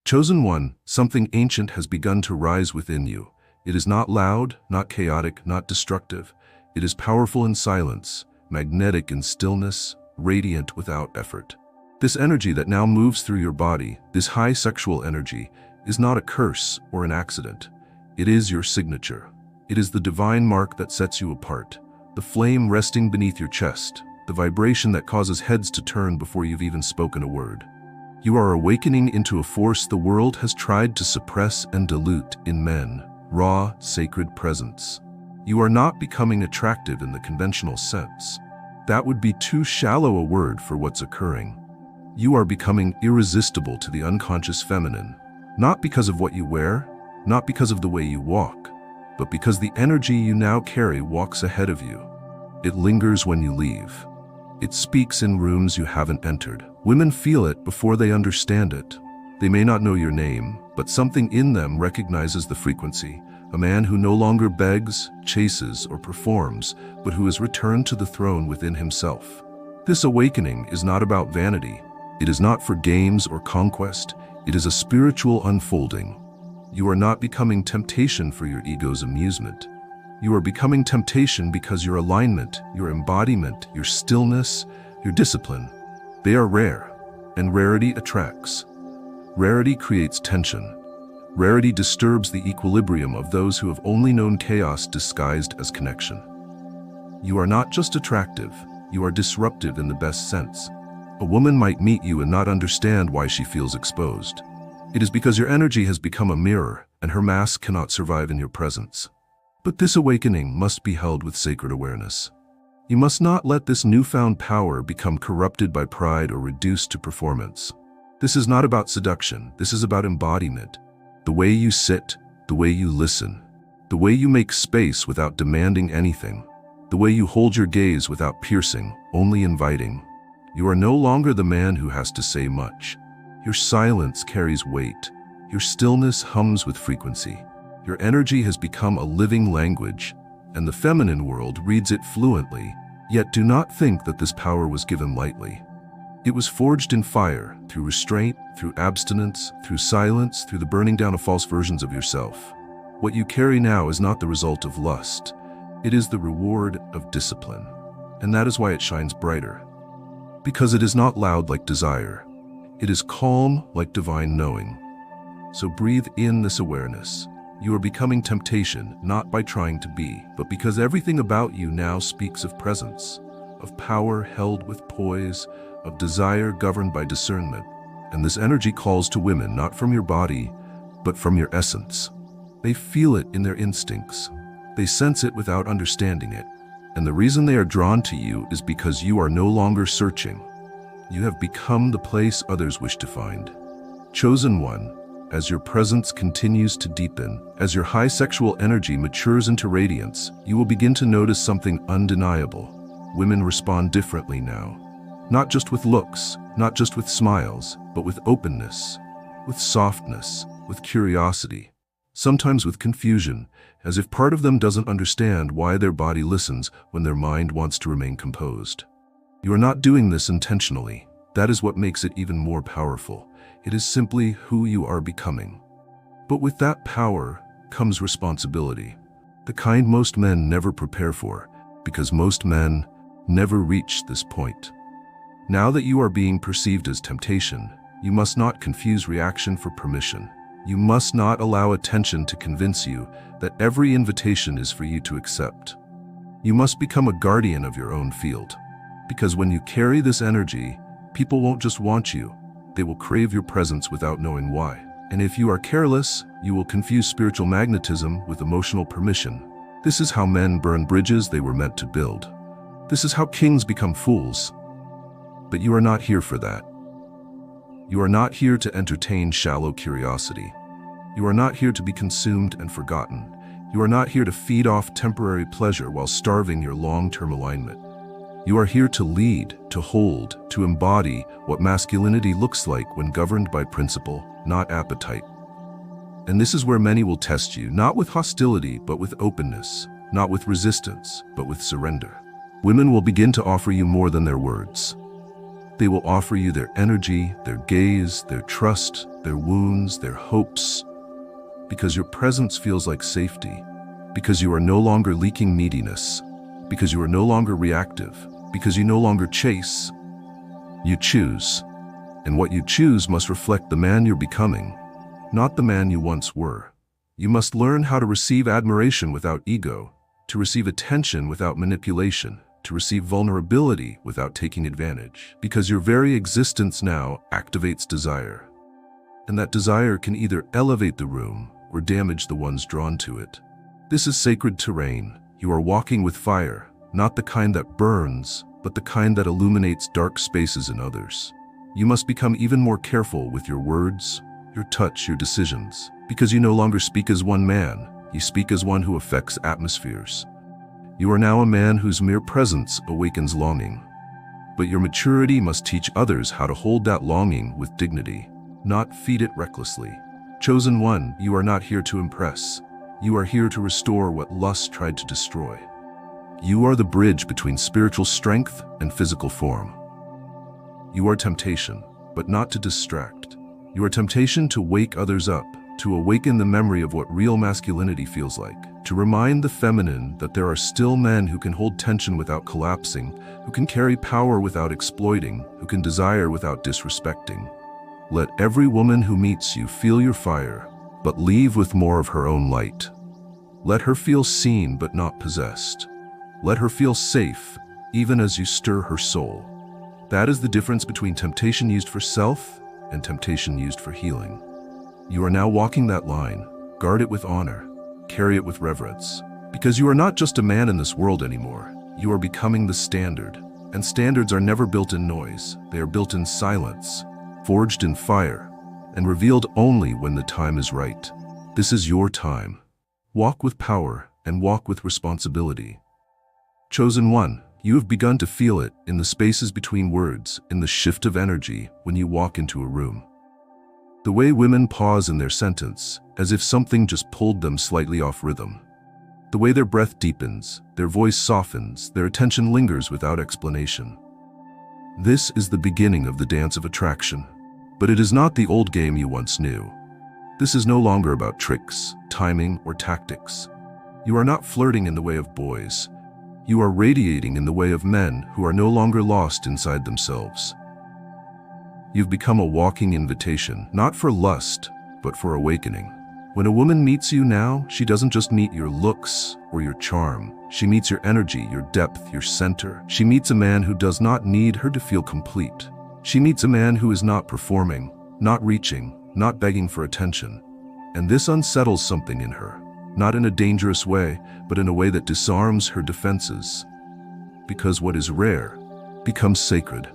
Chosen one, something ancient has begun to rise within you. It is not loud, not chaotic, not destructive. It is powerful in silence, magnetic in stillness, radiant without effort. This energy that now moves through your body, this high sexual energy, is not a curse or an accident. It is your signature. It is the divine mark that sets you apart, the flame resting beneath your chest, the vibration that causes heads to turn before you've even spoken a word. You are awakening into a force the world has tried to suppress and dilute in men, raw, sacred presence. You are not becoming attractive in the conventional sense. That would be too shallow a word for what's occurring. You are becoming irresistible to the unconscious feminine, not because of what you wear, not because of the way you walk, but because the energy you now carry walks ahead of you. It lingers when you leave. It speaks in rooms you haven't entered. Women feel it before they understand it. They may not know your name, but something in them recognizes the frequency. A man who no longer begs, chases, or performs, but who has returned to the throne within himself. This awakening is not about vanity. It is not for games or conquest. It is a spiritual unfolding. You are not becoming temptation for your ego's amusement. You are becoming temptation because your alignment, your embodiment, your stillness, your discipline, they are rare, and rarity attracts. Rarity creates tension. Rarity disturbs the equilibrium of those who have only known chaos disguised as connection. You are not just attractive, you are disruptive in the best sense. A woman might meet you and not understand why she feels exposed. It is because your energy has become a mirror, and her mask cannot survive in your presence. But this awakening must be held with sacred awareness. You must not let this newfound power become corrupted by pride or reduced to performance. This is not about seduction, this is about embodiment. The way you sit, the way you listen, the way you make space without demanding anything, the way you hold your gaze without piercing, only inviting. You are no longer the man who has to say much. Your silence carries weight. Your stillness hums with frequency. Your energy has become a living language, and the feminine world reads it fluently. Yet do not think that this power was given lightly. It was forged in fire, through restraint, through abstinence, through silence, through the burning down of false versions of yourself. What you carry now is not the result of lust. It is the reward of discipline. And that is why it shines brighter. Because it is not loud like desire. It is calm like divine knowing. So breathe in this awareness. You are becoming temptation, not by trying to be, but because everything about you now speaks of presence, of power held with poise, of desire governed by discernment. And this energy calls to women not from your body, but from your essence. They feel it in their instincts. They sense it without understanding it. And the reason they are drawn to you is because you are no longer searching. You have become the place others wish to find. Chosen one, as your presence continues to deepen, as your high sexual energy matures into radiance, you will begin to notice something undeniable. Women respond differently now. Not just with looks, not just with smiles, but with openness, with softness, with curiosity, sometimes with confusion, as if part of them doesn't understand why their body listens when their mind wants to remain composed. You are not doing this intentionally. That is what makes it even more powerful. It is simply who you are becoming. But with that power comes responsibility, the kind most men never prepare for, because most men never reach this point. Now that you are being perceived as temptation, you must not confuse reaction for permission. You must not allow attention to convince you that every invitation is for you to accept. You must become a guardian of your own field. Because when you carry this energy, people won't just want you, they will crave your presence without knowing why. And if you are careless, you will confuse spiritual magnetism with emotional permission. This is how men burn bridges they were meant to build. This is how kings become fools. But you are not here for that. You are not here to entertain shallow curiosity. You are not here to be consumed and forgotten. You are not here to feed off temporary pleasure while starving your long-term alignment. You are here to lead, to hold, to embody what masculinity looks like when governed by principle, not appetite. And this is where many will test you, not with hostility, but with openness, not with resistance, but with surrender. Women will begin to offer you more than their words. They will offer you their energy, their gaze, their trust, their wounds, their hopes, because your presence feels like safety, because you are no longer leaking neediness, because you are no longer reactive, because you no longer chase. You choose, and what you choose must reflect the man you're becoming, not the man you once were. You must learn how to receive admiration without ego, to receive attention without manipulation, to receive vulnerability without taking advantage, because your very existence now activates desire. And that desire can either elevate the room or damage the ones drawn to it. This is sacred terrain. You are walking with fire, not the kind that burns, but the kind that illuminates dark spaces in others. You must become even more careful with your words, your touch, your decisions, because you no longer speak as one man, you speak as one who affects atmospheres. You are now a man whose mere presence awakens longing. But your maturity must teach others how to hold that longing with dignity, not feed it recklessly. Chosen one, you are not here to impress. You are here to restore what lust tried to destroy. You are the bridge between spiritual strength and physical form. You are temptation, but not to distract. You are temptation to wake others up, to awaken the memory of what real masculinity feels like, to remind the feminine that there are still men who can hold tension without collapsing, who can carry power without exploiting, who can desire without disrespecting. Let every woman who meets you feel your fire, but leave with more of her own light. Let her feel seen but not possessed. Let her feel safe, even as you stir her soul. That is the difference between temptation used for self and temptation used for healing. You are now walking that line. Guard it with honor. Carry it with reverence. Because you are not just a man in this world anymore. You are becoming the standard. And standards are never built in noise. They are built in silence, forged in fire, and revealed only when the time is right. This is your time. Walk with power and walk with responsibility. Chosen one, you have begun to feel it in the spaces between words, in the shift of energy when you walk into a room. The way women pause in their sentence, as if something just pulled them slightly off rhythm. The way their breath deepens, their voice softens, their attention lingers without explanation. This is the beginning of the dance of attraction. But it is not the old game you once knew. This is no longer about tricks, timing, or tactics. You are not flirting in the way of boys. You are radiating in the way of men who are no longer lost inside themselves. You've become a walking invitation, not for lust, but for awakening. When a woman meets you now, she doesn't just meet your looks or your charm. She meets your energy, your depth, your center. She meets a man who does not need her to feel complete. She meets a man who is not performing, not reaching, not begging for attention. And this unsettles something in her, not in a dangerous way, but in a way that disarms her defenses. Because what is rare becomes sacred.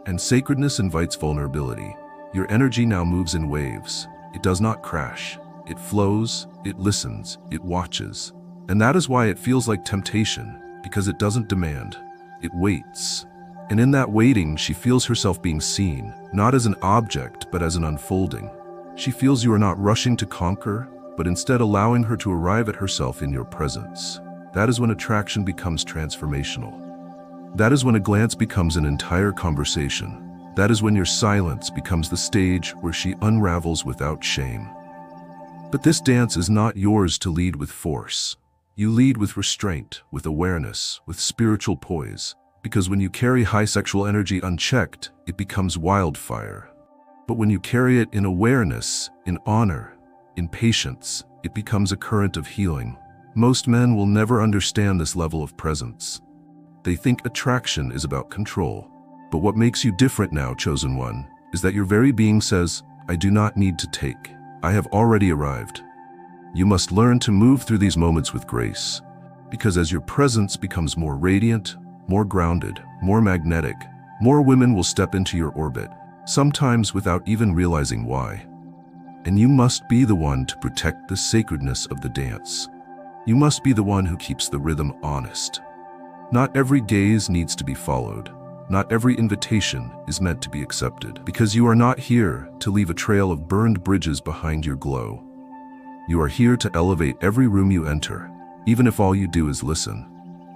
And sacredness invites vulnerability. Your energy now moves in waves. It does not crash. It flows, it listens, it watches. And that is why it feels like temptation, because it doesn't demand. It waits. And in that waiting, she feels herself being seen, not as an object, but as an unfolding. She feels you are not rushing to conquer, but instead allowing her to arrive at herself in your presence. That is when attraction becomes transformational. That is when a glance becomes an entire conversation. That is when your silence becomes the stage where she unravels without shame. But this dance is not yours to lead with force. You lead with restraint, with awareness, with spiritual poise. Because when you carry high sexual energy unchecked, it becomes wildfire. But when you carry it in awareness, in honor, in patience, it becomes a current of healing. Most men will never understand this level of presence. They think attraction is about control. But what makes you different now, chosen one, is that your very being says, I do not need to take. I have already arrived. You must learn to move through these moments with grace. Because as your presence becomes more radiant, more grounded, more magnetic, more women will step into your orbit, sometimes without even realizing why. And you must be the one to protect the sacredness of the dance. You must be the one who keeps the rhythm honest. Not every gaze needs to be followed. Not every invitation is meant to be accepted, because you are not here to leave a trail of burned bridges behind your glow. You are here to elevate every room you enter, even if all you do is listen.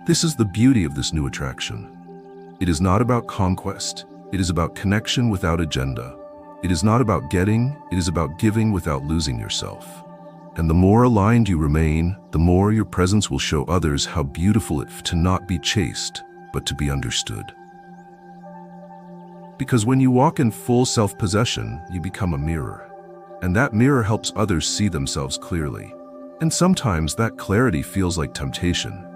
This is the beauty of this new attraction. It is not about conquest, It is about connection without agenda. It is not about getting, it is about giving without losing yourself. And the more aligned you remain, the more your presence will show others how beautiful it is to not be chased, but to be understood. Because when you walk in full self-possession, you become a mirror. And that mirror helps others see themselves clearly. And sometimes that clarity feels like temptation,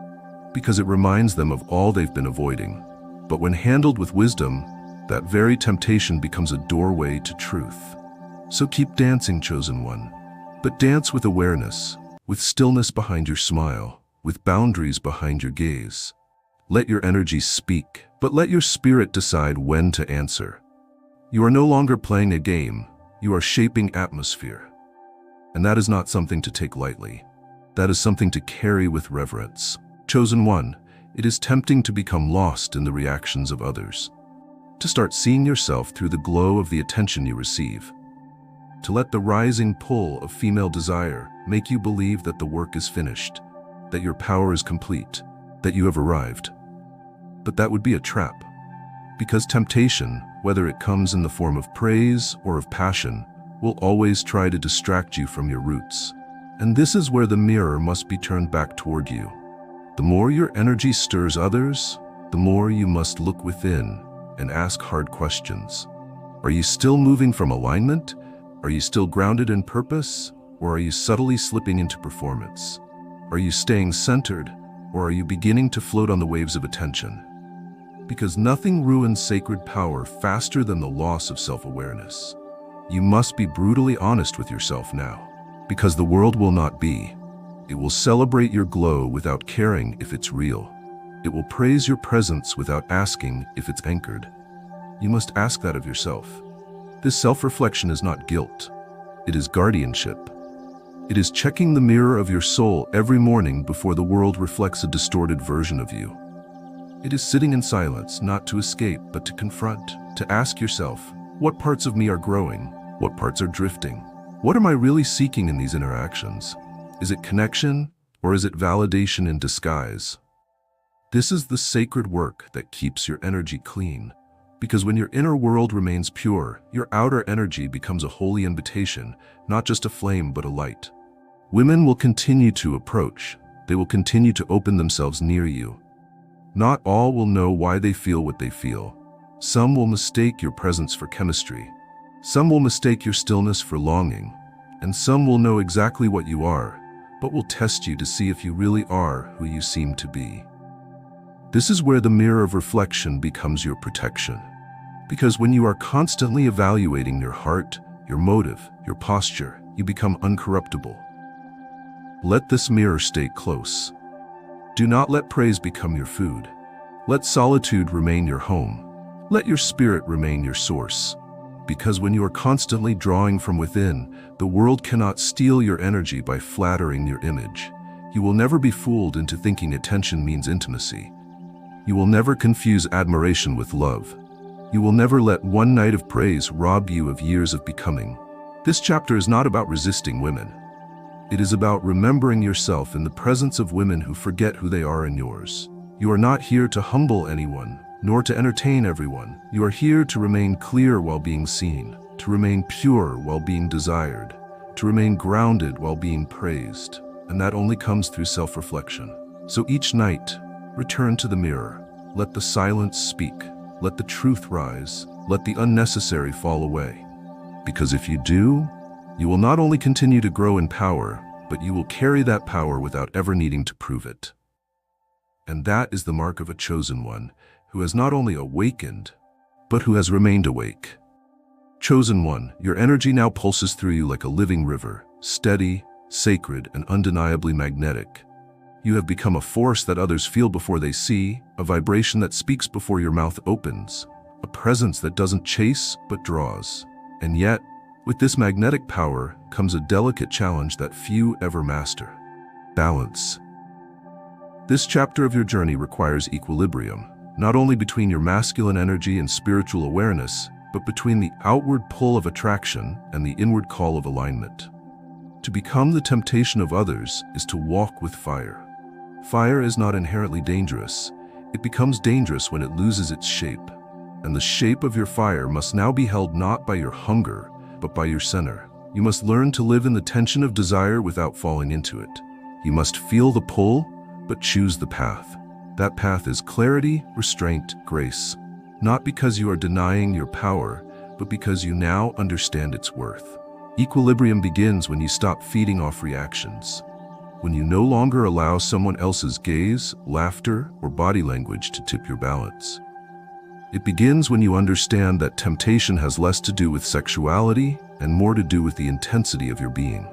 because it reminds them of all they've been avoiding. But when handled with wisdom, that very temptation becomes a doorway to truth. So keep dancing, chosen one. But dance with awareness, with stillness behind your smile, with boundaries behind your gaze. Let your energy speak, but let your spirit decide when to answer. You are no longer playing a game, you are shaping atmosphere. And that is not something to take lightly. That is something to carry with reverence. Chosen one, it is tempting to become lost in the reactions of others, to start seeing yourself through the glow of the attention you receive, to let the rising pull of female desire make you believe that the work is finished, that your power is complete, that you have arrived. But that would be a trap, because temptation, whether it comes in the form of praise or of passion, will always try to distract you from your roots. And this is where the mirror must be turned back toward you. The more your energy stirs others, the more you must look within and ask hard questions. Are you still moving from alignment? Are you still grounded in purpose? Or are you subtly slipping into performance? Are you staying centered? Or are you beginning to float on the waves of attention? Because nothing ruins sacred power faster than the loss of self-awareness. You must be brutally honest with yourself now, because the world will not be. It will celebrate your glow without caring if it's real. It will praise your presence without asking if it's anchored. You must ask that of yourself. This self-reflection is not guilt. It is guardianship. It is checking the mirror of your soul every morning before the world reflects a distorted version of you. It is sitting in silence, not to escape, but to confront, to ask yourself, what parts of me are growing? What parts are drifting? What am I really seeking in these interactions? Is it connection, or is it validation in disguise? This is the sacred work that keeps your energy clean. Because when your inner world remains pure, your outer energy becomes a holy invitation, not just a flame but a light. Women will continue to approach. They will continue to open themselves near you. Not all will know why they feel what they feel. Some will mistake your presence for chemistry. Some will mistake your stillness for longing. And some will know exactly what you are, but will test you to see if you really are who you seem to be. This is where the mirror of reflection becomes your protection. Because when you are constantly evaluating your heart, your motive, your posture, you become uncorruptible. Let this mirror stay close. Do not let praise become your food. Let solitude remain your home. Let your spirit remain your source. Because when you are constantly drawing from within, the world cannot steal your energy by flattering your image. You will never be fooled into thinking attention means intimacy. You will never confuse admiration with love. You will never let one night of praise rob you of years of becoming. This chapter is not about resisting women. It is about remembering yourself in the presence of women who forget who they are in yours. You are not here to humble anyone, nor to entertain everyone. You are here to remain clear while being seen, to remain pure while being desired, to remain grounded while being praised. And that only comes through self-reflection. So each night, return to the mirror. Let the silence speak. Let the truth rise. Let the unnecessary fall away. Because if you do, you will not only continue to grow in power, but you will carry that power without ever needing to prove it. And that is the mark of a chosen one, who has not only awakened, but who has remained awake. Chosen one, your energy now pulses through you like a living river, steady, sacred, and undeniably magnetic. You have become a force that others feel before they see, a vibration that speaks before your mouth opens, a presence that doesn't chase but draws. And yet, with this magnetic power comes a delicate challenge that few ever master: balance. This chapter of your journey requires equilibrium, not only between your masculine energy and spiritual awareness, but between the outward pull of attraction and the inward call of alignment. To become the temptation of others is to walk with fire. Fire is not inherently dangerous. It becomes dangerous when it loses its shape. and the shape of your fire must now be held not by your hunger, but by your center. You must learn to live in the tension of desire without falling into it. You must feel the pull, but choose the path. That path is clarity, restraint, grace. Not because you are denying your power, but because you now understand its worth. Equilibrium begins when you stop feeding off reactions. When you no longer allow someone else's gaze, laughter, or body language to tip your balance. It begins when you understand that temptation has less to do with sexuality and more to do with the intensity of your being.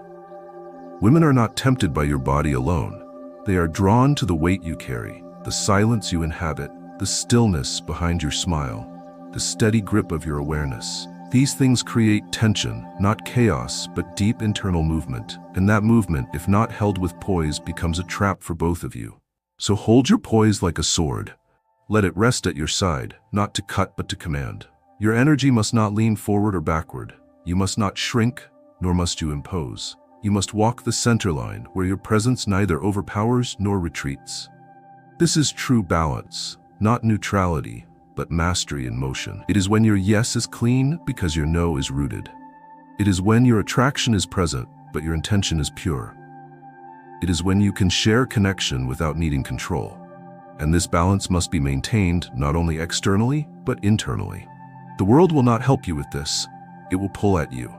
Women are not tempted by your body alone. They are drawn to the weight you carry, the silence you inhabit, the stillness behind your smile, the steady grip of your awareness. These things create tension, not chaos, but deep internal movement. And that movement, if not held with poise, becomes a trap for both of you. So hold your poise like a sword. Let it rest at your side, not to cut but to command. Your energy must not lean forward or backward. You must not shrink, nor must you impose. You must walk the center line, where your presence neither overpowers nor retreats. This is true balance, not neutrality, but mastery in motion. It is when your yes is clean because your no is rooted. It is when your attraction is present, but your intention is pure. It is when you can share connection without needing control. And this balance must be maintained not only externally, but internally. The world will not help you with this. It will pull at you.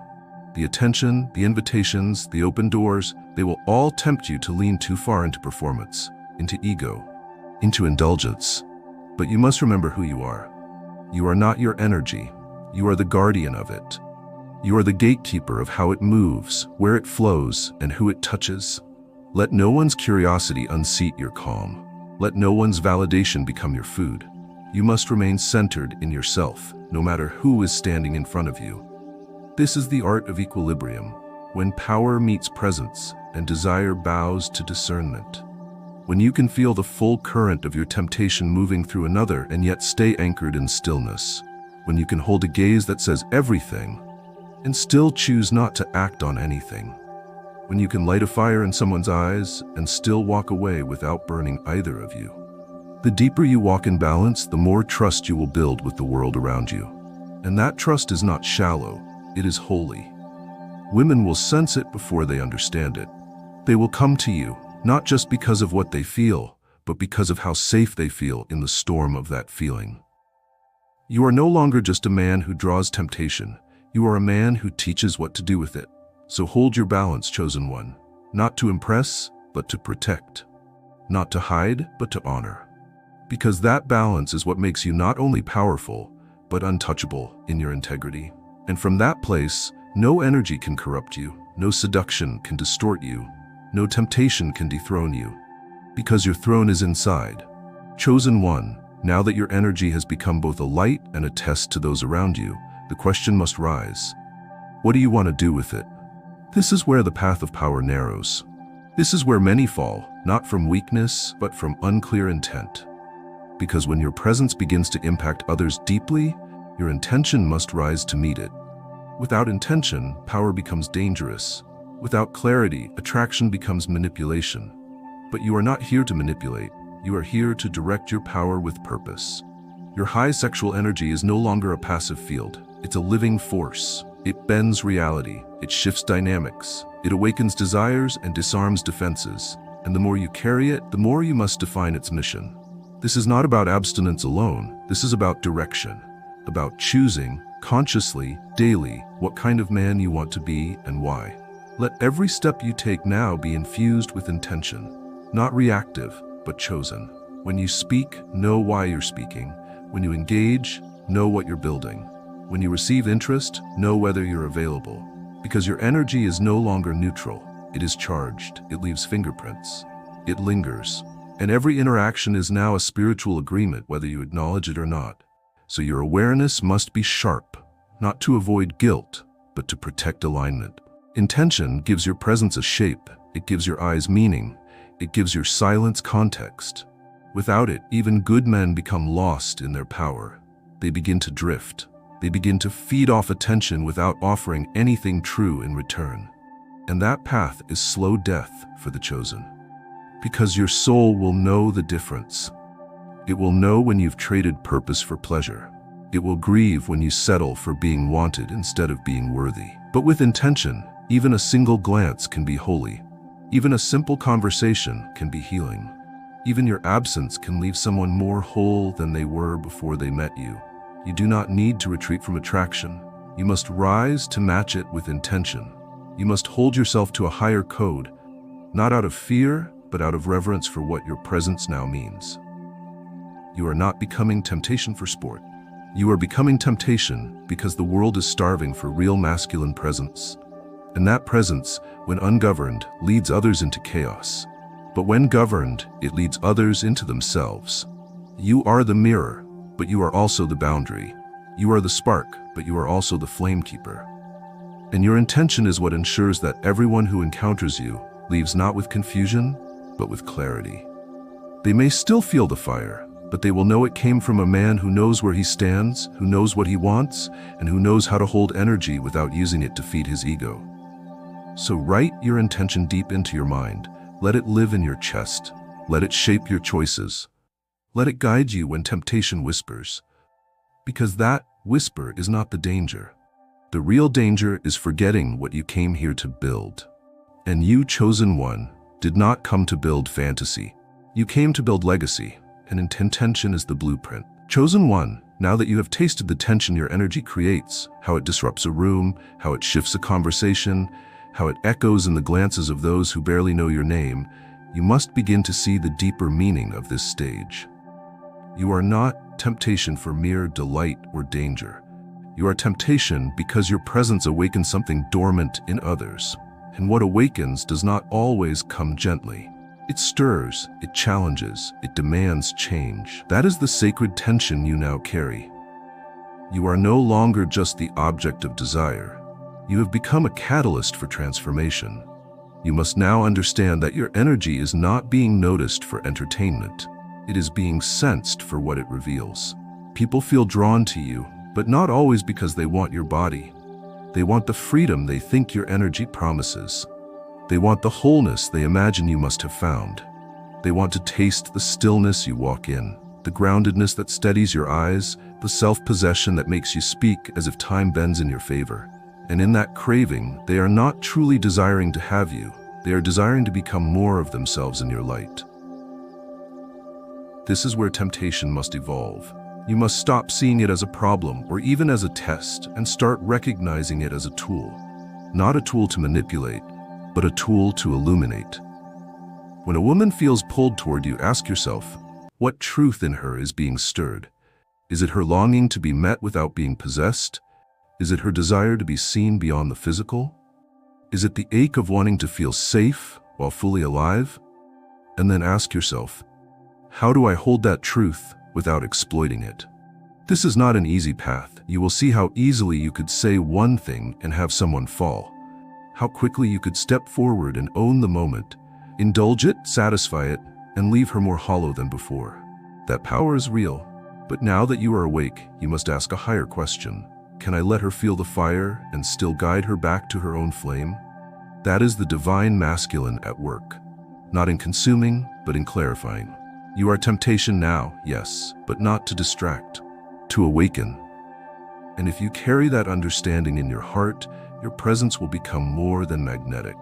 The attention, the invitations, the open doors, they will all tempt you to lean too far into performance, into ego, into indulgence. But you must remember who you are. You are not your energy. You are the guardian of it. You are the gatekeeper of how it moves, where it flows, and who it touches. Let no one's curiosity unseat your calm. Let no one's validation become your food. You must remain centered in yourself, no matter who is standing in front of you. This is the art of equilibrium, when power meets presence and desire bows to discernment. When you can feel the full current of your temptation moving through another and yet stay anchored in stillness. When you can hold a gaze that says everything and still choose not to act on anything. When you can light a fire in someone's eyes and still walk away without burning either of you. The deeper you walk in balance, the more trust you will build with the world around you. And that trust is not shallow, it is holy. Women will sense it before they understand it. They will come to you, not just because of what they feel, but because of how safe they feel in the storm of that feeling. You are no longer just a man who draws temptation. You are a man who teaches what to do with it. So hold your balance, chosen one, not to impress, but to protect. Not to hide, but to honor. Because that balance is what makes you not only powerful, but untouchable in your integrity. And from that place, no energy can corrupt you, no seduction can distort you, no temptation can dethrone you. Because your throne is inside. Chosen one, now that your energy has become both a light and a test to those around you, the question must rise. What do you want to do with it? This is where the path of power narrows. This is where many fall, not from weakness, but from unclear intent. Because when your presence begins to impact others deeply, your intention must rise to meet it. Without intention, power becomes dangerous. Without clarity, attraction becomes manipulation. But you are not here to manipulate. You are here to direct your power with purpose. Your high sexual energy is no longer a passive field. It's a living force. It bends reality. It shifts dynamics. It awakens desires and disarms defenses. And the more you carry it, the more you must define its mission. This is not about abstinence alone. This is about direction. About choosing, consciously, daily, what kind of man you want to be and why. Let every step you take now be infused with intention. Not reactive, but chosen. When you speak, know why you're speaking. When you engage, know what you're building. When you receive interest, know whether you're available. Because your energy is no longer neutral. It is charged. It leaves fingerprints. It lingers. And every interaction is now a spiritual agreement, whether you acknowledge it or not. So your awareness must be sharp, not to avoid guilt, but to protect alignment. Intention gives your presence a shape. It gives your eyes meaning. It gives your silence context. Without it, even good men become lost in their power. They begin to drift. They begin to feed off attention without offering anything true in return. And that path is slow death for the chosen. Because your soul will know the difference. It will know when you've traded purpose for pleasure. It will grieve when you settle for being wanted instead of being worthy. But with intention, even a single glance can be holy. Even a simple conversation can be healing. Even your absence can leave someone more whole than they were before they met you. You do not need to retreat from attraction. You must rise to match it with intention. You must hold yourself to a higher code, not out of fear, but out of reverence for what your presence now means. You are not becoming temptation for sport. You are becoming temptation because the world is starving for real masculine presence. And that presence, when ungoverned, leads others into chaos. But when governed, it leads others into themselves. You are the mirror, but you are also the boundary. You are the spark, but you are also the flame keeper. And your intention is what ensures that everyone who encounters you leaves not with confusion, but with clarity. They may still feel the fire, but they will know it came from a man who knows where he stands, who knows what he wants, and who knows how to hold energy without using it to feed his ego. So write your intention deep into your mind. Let it live in your chest. Let it shape your choices. Let it guide you when temptation whispers. Because that whisper is not the danger. The real danger is forgetting what you came here to build. And you, chosen one, did not come to build fantasy. You came to build legacy, and intention is the blueprint. Chosen one, now that you have tasted the tension your energy creates, how it disrupts a room, how it shifts a conversation, how it echoes in the glances of those who barely know your name, you must begin to see the deeper meaning of this stage. You are not temptation for mere delight or danger. You are temptation because your presence awakens something dormant in others. And what awakens does not always come gently. It stirs, it challenges, it demands change. That is the sacred tension you now carry. You are no longer just the object of desire. You have become a catalyst for transformation. You must now understand that your energy is not being noticed for entertainment. It is being sensed for what it reveals. People feel drawn to you, but not always because they want your body. They want the freedom they think your energy promises. They want the wholeness they imagine you must have found. They want to taste the stillness you walk in, the groundedness that steadies your eyes, the self-possession that makes you speak as if time bends in your favor. And in that craving, they are not truly desiring to have you. They are desiring to become more of themselves in your light. This is where temptation must evolve. You must stop seeing it as a problem or even as a test and start recognizing it as a tool. Not a tool to manipulate, but a tool to illuminate. When a woman feels pulled toward you, ask yourself, what truth in her is being stirred? Is it her longing to be met without being possessed? Is it her desire to be seen beyond the physical? Is it the ache of wanting to feel safe while fully alive? And then ask yourself, how do I hold that truth without exploiting it? This is not an easy path. You will see how easily you could say one thing and have someone fall. How quickly you could step forward and own the moment, indulge it, satisfy it, and leave her more hollow than before. That power is real, but now that you are awake, you must ask a higher question. Can I let her feel the fire and still guide her back to her own flame? That is the divine masculine at work, not in consuming, but in clarifying. You are temptation now, yes, but not to distract, to awaken. And if you carry that understanding in your heart, your presence will become more than magnetic.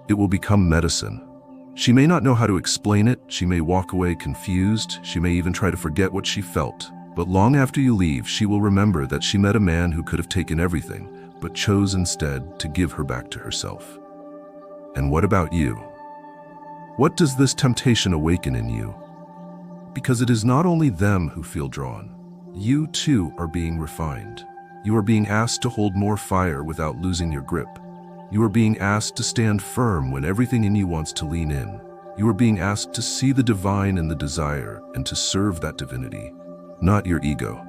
It will become medicine. She may not know how to explain it, she may walk away confused, she may even try to forget what she felt. But long after you leave, she will remember that she met a man who could have taken everything, but chose instead to give her back to herself. And what about you? What does this temptation awaken in you? Because it is not only them who feel drawn. You too are being refined. You are being asked to hold more fire without losing your grip. You are being asked to stand firm when everything in you wants to lean in. You are being asked to see the divine in the desire and to serve that divinity, not your ego.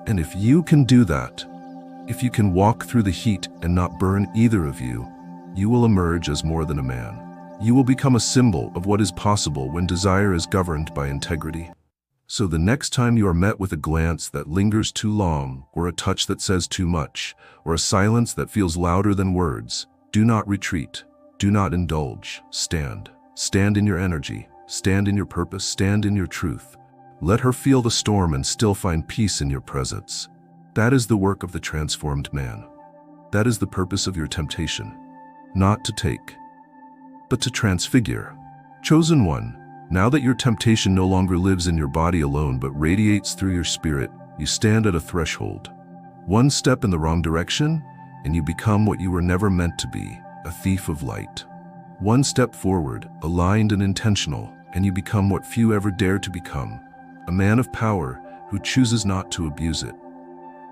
And if you can do that, if you can walk through the heat and not burn either of you, you will emerge as more than a man. You will become a symbol of what is possible when desire is governed by integrity. So the next time you are met with a glance that lingers too long, or a touch that says too much, or a silence that feels louder than words, do not retreat, do not indulge, stand. Stand in your energy, stand in your purpose, stand in your truth. Let her feel the storm and still find peace in your presence. That is the work of the transformed man. That is the purpose of your temptation. Not to take, but to transfigure. Chosen one, now that your temptation no longer lives in your body alone but radiates through your spirit, you stand at a threshold. One step in the wrong direction, and you become what you were never meant to be, a thief of light. One step forward, aligned and intentional, and you become what few ever dare to become, a man of power who chooses not to abuse it.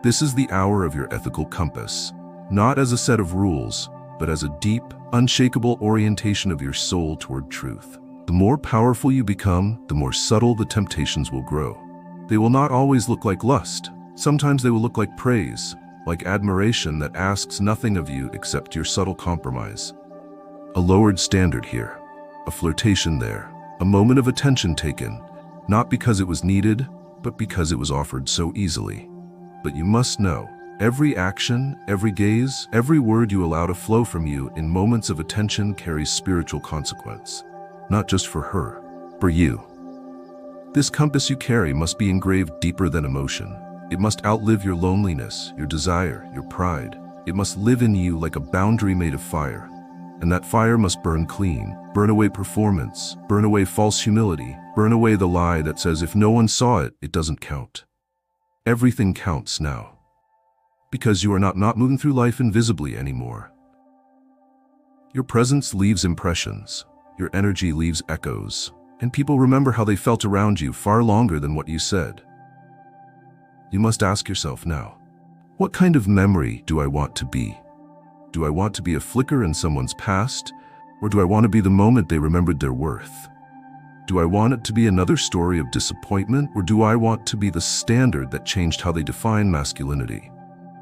This is the hour of your ethical compass, not as a set of rules, but as a deep, unshakable orientation of your soul toward truth. The more powerful you become, the more subtle the temptations will grow. They will not always look like lust. Sometimes they will look like praise, like admiration that asks nothing of you except your subtle compromise. A lowered standard here, a flirtation there, a moment of attention taken, not because it was needed, but because it was offered so easily. But you must know, every action, every gaze, every word you allow to flow from you in moments of attention carries spiritual consequence. Not just for her, for you. This compass you carry must be engraved deeper than emotion. It must outlive your loneliness, your desire, your pride. It must live in you like a boundary made of fire. And that fire must burn clean, burn away performance, burn away false humility, burn away the lie that says if no one saw it, it doesn't count. Everything counts now. Because you are not moving through life invisibly anymore. Your presence leaves impressions. Your energy leaves echoes. And people remember how they felt around you far longer than what you said. You must ask yourself now, what kind of memory do I want to be? Do I want to be a flicker in someone's past, or do I want to be the moment they remembered their worth? Do I want it to be another story of disappointment, or do I want to be the standard that changed how they define masculinity?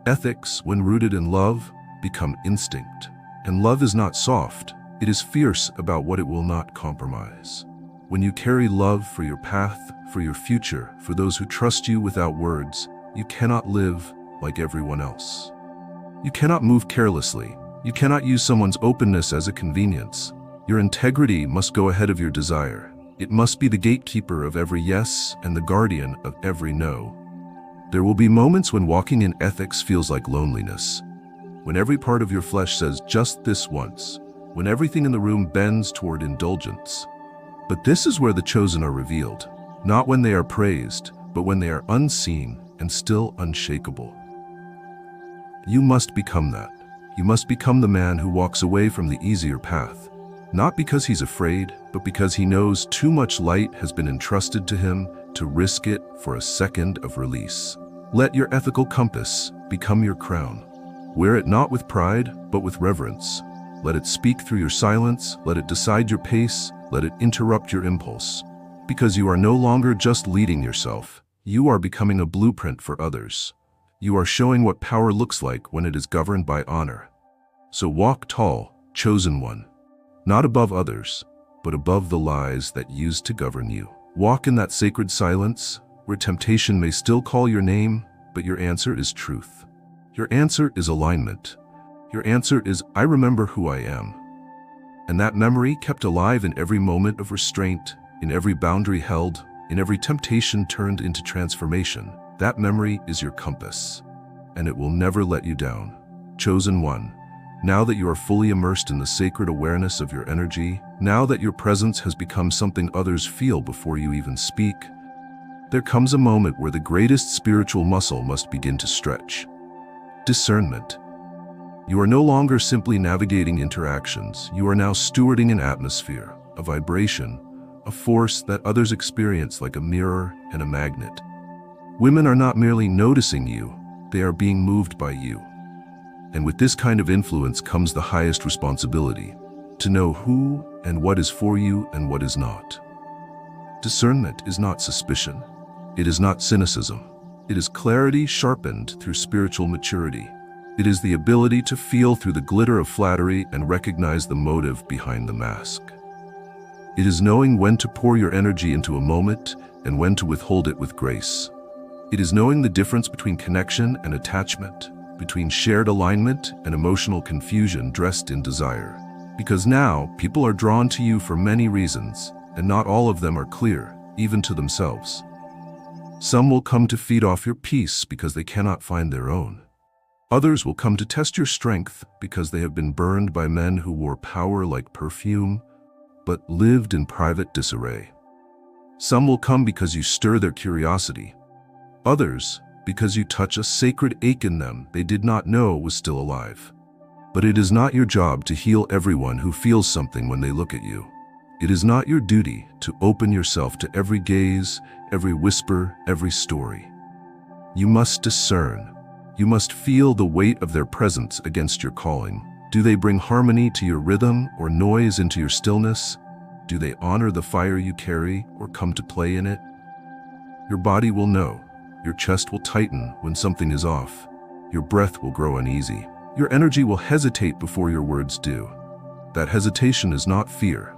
Ethics, when rooted in love, become instinct. And love is not soft, it is fierce about what it will not compromise. When you carry love for your path, for your future, for those who trust you without words, you cannot live like everyone else. You cannot move carelessly. You cannot use someone's openness as a convenience. Your integrity must go ahead of your desire. It must be the gatekeeper of every yes and the guardian of every no. There will be moments when walking in ethics feels like loneliness, when every part of your flesh says just this once, when everything in the room bends toward indulgence. But this is where the chosen are revealed, not when they are praised, but when they are unseen and still unshakable. You must become that. You must become the man who walks away from the easier path, not because he's afraid, but because he knows too much light has been entrusted to him to risk it for a second of release. Let your ethical compass become your crown. Wear it not with pride, but with reverence. Let it speak through your silence, let it decide your pace, let it interrupt your impulse. Because you are no longer just leading yourself, you are becoming a blueprint for others. You are showing what power looks like when it is governed by honor. So walk tall, chosen one. Not above others, but above the lies that used to govern you. Walk in that sacred silence, where temptation may still call your name, but your answer is truth. Your answer is alignment. Your answer is, I remember who I am. And that memory kept alive in every moment of restraint, in every boundary held, in every temptation turned into transformation. That memory is your compass, and it will never let you down. Chosen one, now that you are fully immersed in the sacred awareness of your energy, now that your presence has become something others feel before you even speak, there comes a moment where the greatest spiritual muscle must begin to stretch. Discernment. You are no longer simply navigating interactions. You are now stewarding an atmosphere, a vibration, a force that others experience like a mirror and a magnet. Women are not merely noticing you, they are being moved by you. And with this kind of influence comes the highest responsibility, to know who and what is for you and what is not. Discernment is not suspicion. It is not cynicism. It is clarity sharpened through spiritual maturity. It is the ability to feel through the glitter of flattery and recognize the motive behind the mask. It is knowing when to pour your energy into a moment and when to withhold it with grace. It is knowing the difference between connection and attachment, between shared alignment and emotional confusion dressed in desire. Because now, people are drawn to you for many reasons, and not all of them are clear, even to themselves. Some will come to feed off your peace because they cannot find their own. Others will come to test your strength because they have been burned by men who wore power like perfume, but lived in private disarray. Some will come because you stir their curiosity. Others, because you touch a sacred ache in them they did not know was still alive. But it is not your job to heal everyone who feels something when they look at you. It is not your duty to open yourself to every gaze, every whisper, every story. You must discern. You must feel the weight of their presence against your calling. Do they bring harmony to your rhythm or noise into your stillness? Do they honor the fire you carry or come to play in it? Your body will know. Your chest will tighten when something is off. Your breath will grow uneasy. Your energy will hesitate before your words do. That hesitation is not fear.